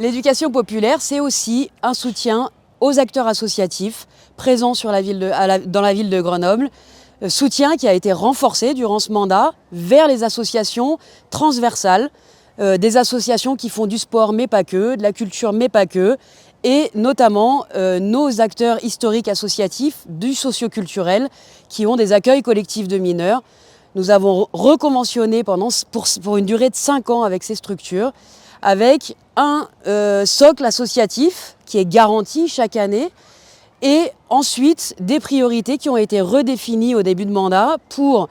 L'éducation populaire, c'est aussi un soutien aux acteurs associatifs présents dans la ville de Grenoble. Soutien qui a été renforcé durant ce mandat vers les associations transversales, des associations qui font du sport mais pas que, de la culture mais pas que, et notamment nos acteurs historiques associatifs du socioculturel qui ont des accueils collectifs de mineurs. Nous avons reconventionné pour une durée de 5 ans avec ces structures, avec un socle associatif qui est garanti chaque année, et ensuite des priorités qui ont été redéfinies au début de mandat pour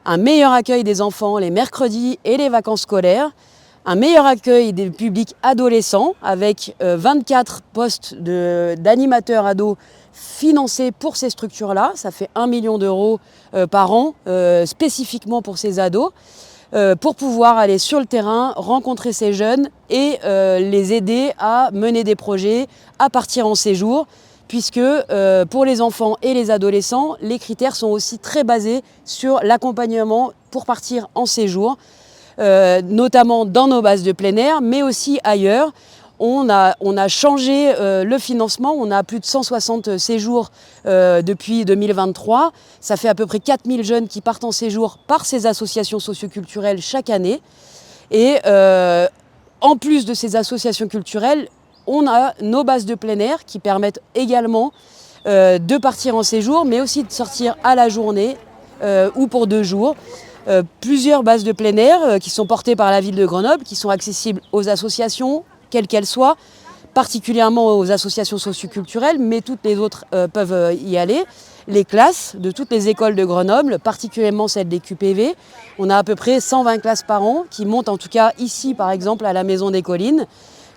un meilleur accueil des enfants les mercredis et les vacances scolaires, un meilleur accueil des publics adolescents avec 24 postes d'animateurs ados financés pour ces structures-là. Ça fait 1 million d'euros par an spécifiquement pour ces ados, pour pouvoir aller sur le terrain, rencontrer ces jeunes et les aider à mener des projets, à partir en séjour, puisque pour les enfants et les adolescents, les critères sont aussi très basés sur l'accompagnement pour partir en séjour, notamment dans nos bases de plein air, mais aussi ailleurs. On a changé le financement, on a plus de 160 séjours depuis 2023. Ça fait à peu près 4000 jeunes qui partent en séjour par ces associations socioculturelles chaque année. Et en plus de ces associations culturelles, on a nos bases de plein air qui permettent également de partir en séjour, mais aussi de sortir à la journée ou pour 2 jours. Plusieurs bases de plein air qui sont portées par la ville de Grenoble, qui sont accessibles aux associations, quelles qu'elles soient, particulièrement aux associations socioculturelles, mais toutes les autres peuvent y aller. Les classes de toutes les écoles de Grenoble, particulièrement celles des QPV. On a à peu près 120 classes par an qui montent en tout cas ici, par exemple, à la Maison des Collines.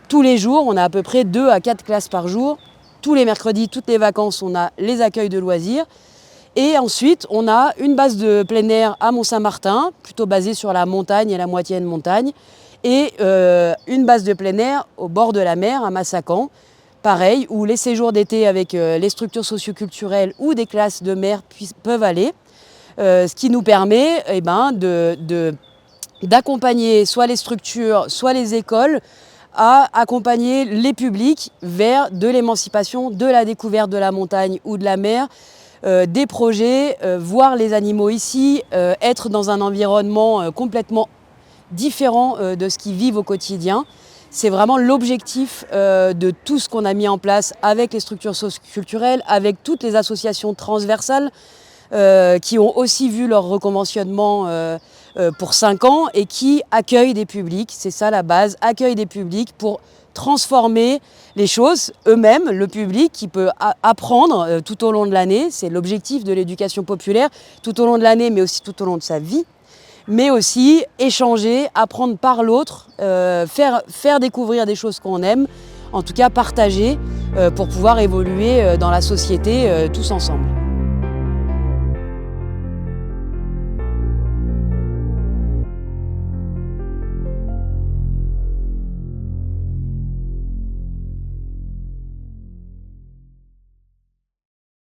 Tous les jours, on a à peu près 2 à 4 classes par jour. Tous les mercredis, toutes les vacances, on a les accueils de loisirs. Et ensuite, on a une base de plein air à Mont-Saint-Martin, plutôt basée sur la montagne et la moitié de montagne, et une base de plein air au bord de la mer, à Massacan, pareil, où les séjours d'été avec les structures socioculturelles ou des classes de mer peuvent aller, ce qui nous permet d'accompagner soit les structures, soit les écoles, à accompagner les publics vers de l'émancipation, de la découverte de la montagne ou de la mer, des projets, voir les animaux ici, être dans un environnement complètement différent de ce qu'ils vivent au quotidien. C'est vraiment l'objectif de tout ce qu'on a mis en place avec les structures socioculturelles, avec toutes les associations transversales qui ont aussi vu leur reconventionnement pour 5 ans et qui accueillent des publics. C'est ça la base, accueil des publics pour transformer les choses eux-mêmes, le public qui peut apprendre tout au long de l'année. C'est l'objectif de l'éducation populaire, tout au long de l'année, mais aussi tout au long de sa vie. Mais aussi échanger, apprendre par l'autre, faire découvrir des choses qu'on aime, en tout cas partager pour pouvoir évoluer dans la société tous ensemble.